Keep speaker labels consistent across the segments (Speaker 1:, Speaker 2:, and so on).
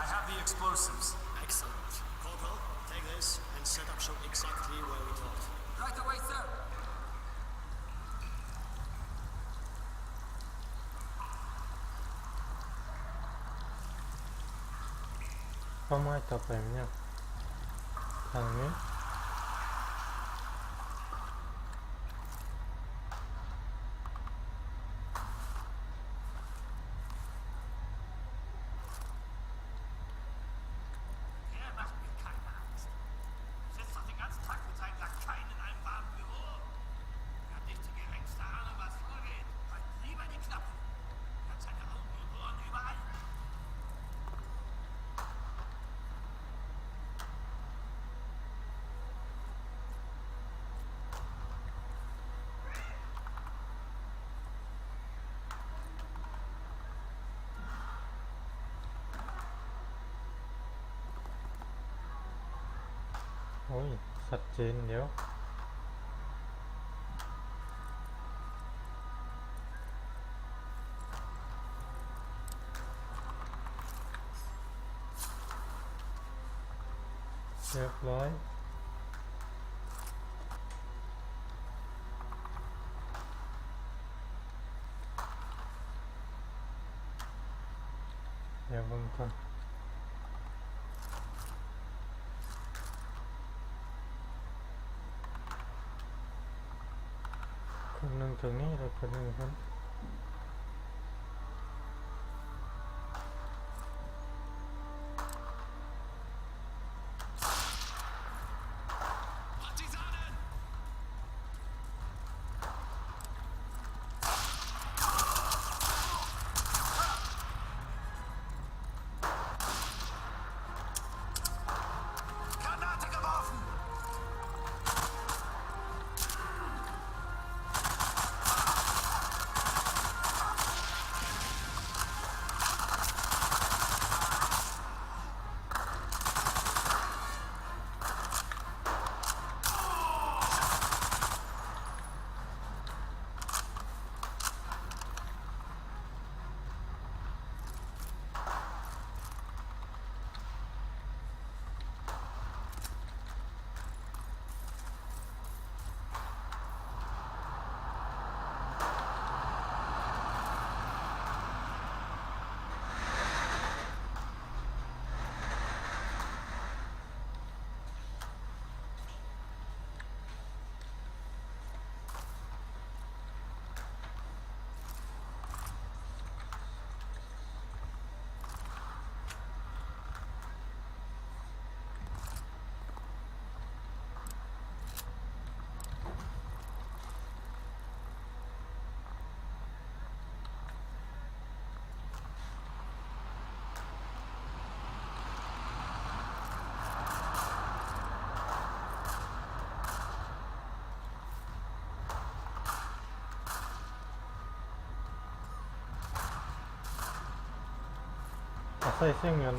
Speaker 1: have the explosives.
Speaker 2: Excellent. Corporal, take this and set up shop exactly where we talked.
Speaker 1: Right away, sir.
Speaker 3: เป้าหมายต่อไปมันเนี่ยทางนี้โอ้ยชัดเจนเดี๋ยวเรียบร้อยเดี๋ยวผมก่อนคนหนึ่งตรงนี้แล้วคนหนึ่งคนใส่เส้นเงิน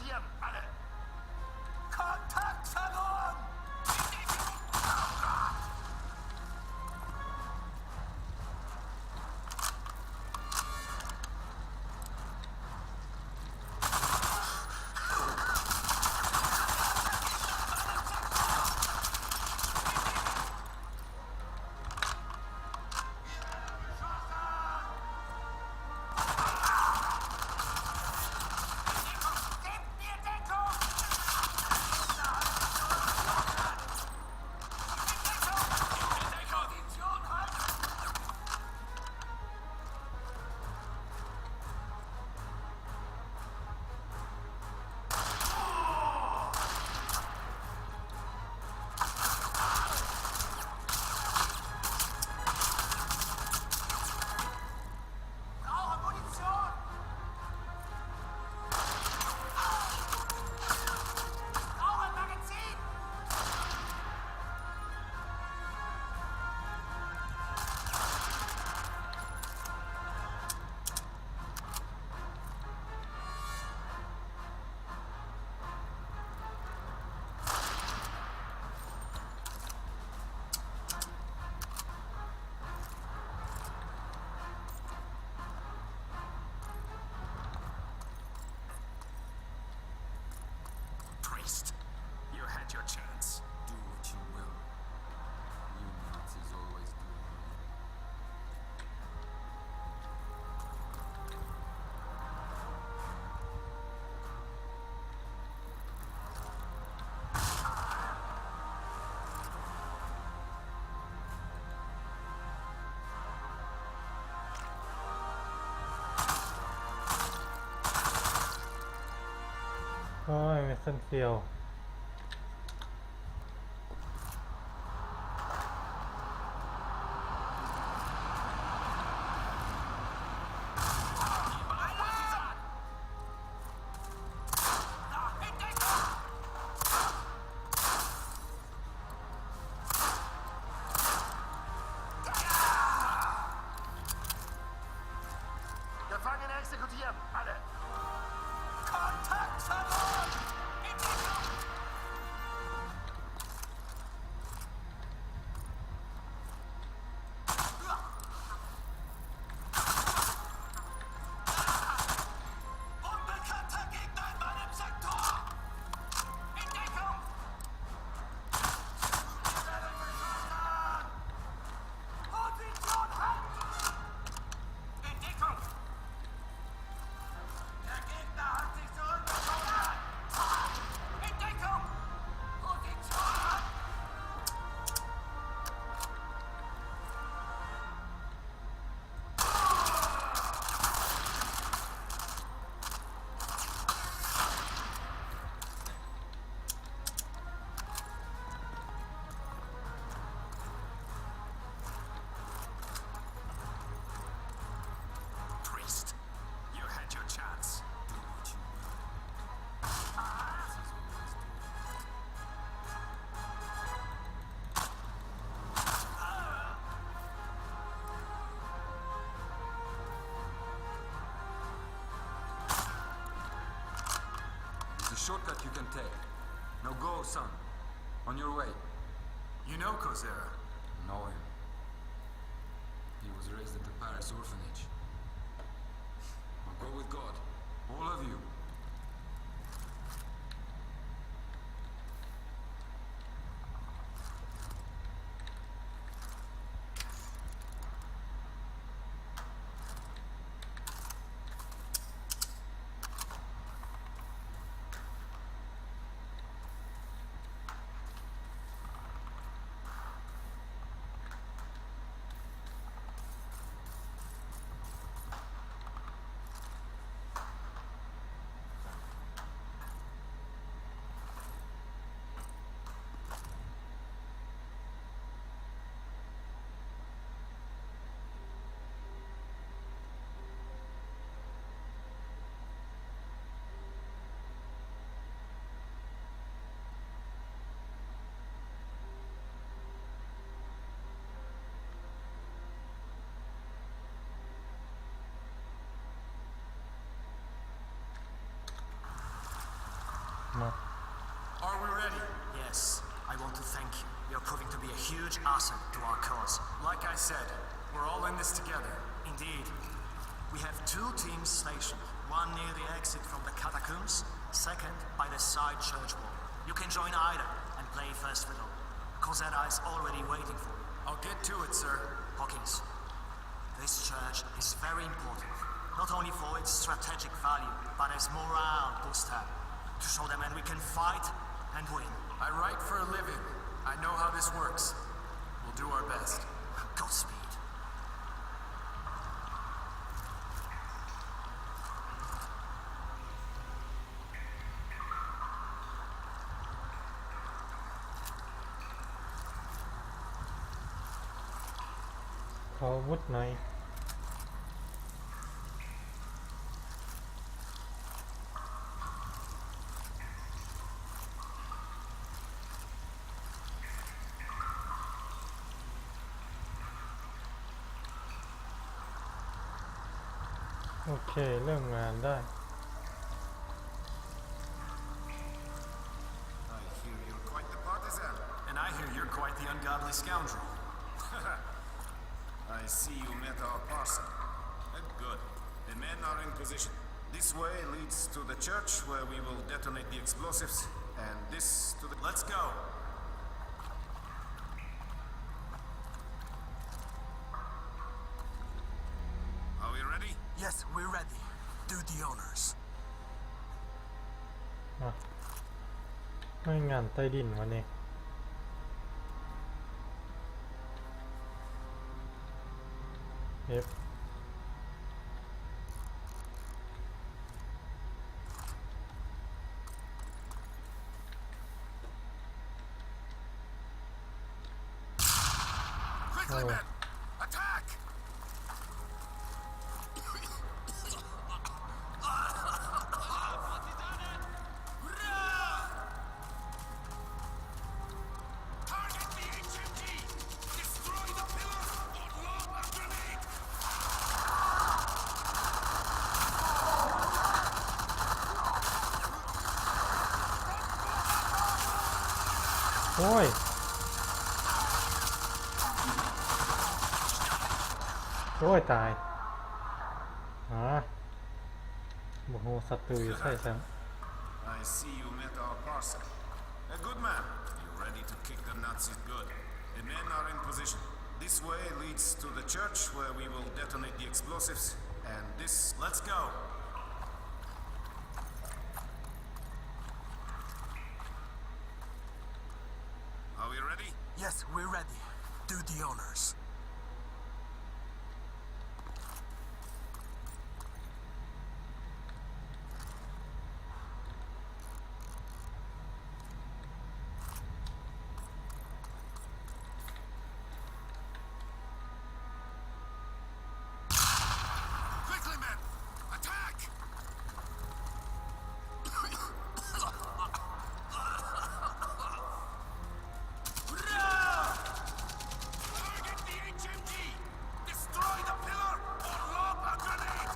Speaker 1: exekutieren, alle! Kontakt verloren! Gebt mir Deckung! Position halten! Brauche Munition! Brauche Magazin! Priest, you had your chance.
Speaker 4: Do what you will. You Nazis always do.
Speaker 3: โอ้ยเมสันฟิล
Speaker 1: Gefangene exekutieren, alle! Kontakt verloren! In Deckung! Unbekannter Gegner in meinem Sektor! In Deckung! Wir werden beschossen! Position halten! In Deckung! Der Gegner hat sich zurückgezogen! In Deckung! Position! Priest, you had your chance.
Speaker 4: Do what you will. Nazis always do. There's a shortcut you can take. Now go, son. On your way.
Speaker 1: You know Kosera.
Speaker 4: Know him. He was raised at the Paris orphanage. Now go with God. All of you.
Speaker 3: มา
Speaker 4: Are we ready?
Speaker 2: Yes, I want to thank you. You're proving to be a huge asset to our cause.
Speaker 4: Like I said, we're all in this together.
Speaker 2: Indeed. We have 2 teams stationed. One near the exit from the catacombs, second by the side church wall. You can join either and play first fiddle. Cosetta is already waiting for you.
Speaker 4: I'll get to it, sir.
Speaker 2: Hawkins, this church is very important. Not only for its strategic value, but as morale booster. To show them and we can fight and win.
Speaker 4: I write for a living. I know how this works. We'll do our best.
Speaker 2: Godspeed.
Speaker 3: ขออาวุธหน่อยโอเค เริ่มงานได้
Speaker 5: I hear you're quite the partisan.
Speaker 4: And I hear you're quite the ungodly scoundrel.
Speaker 5: I see you met our parson. Good. The men are in position. This way leads to the church where we will detonate the explosives, and this to the...
Speaker 4: Let's go.
Speaker 5: Are we ready?
Speaker 2: Yes, we're ready. Do the honors.
Speaker 3: อ่ะไม่งานใต้ดินวันนี้F
Speaker 5: Quickly, men! Attack!
Speaker 1: Target the HMG! Destroy the pillar or lob a grenade!
Speaker 3: โอ้ย โอ้ย ตายอ๋อโอ้โหศัตรูอยู่ใช่ไหม
Speaker 5: I see you met our parson. A good man. You're ready to kick the Nazis good. The men are in position. This way leads to the church where we will detonate the explosives, and this...
Speaker 4: Let's go.
Speaker 5: Are we ready?
Speaker 2: Yes, we're ready. Do the honors.
Speaker 5: Quickly, men! Attack!
Speaker 1: Target the HMG! Destroy the pillar or lob a grenade!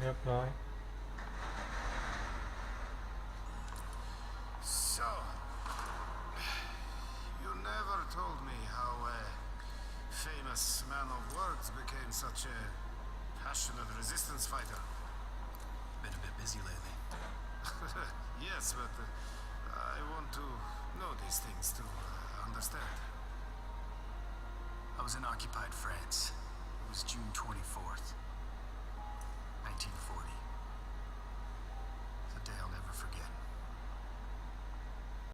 Speaker 3: เรียบร้อย
Speaker 5: So, you never told me how a famous man of words became such a passionate resistance fighter.
Speaker 2: Been a bit busy lately.
Speaker 5: Yes, but I want to know these things to understand.
Speaker 2: I was in occupied France.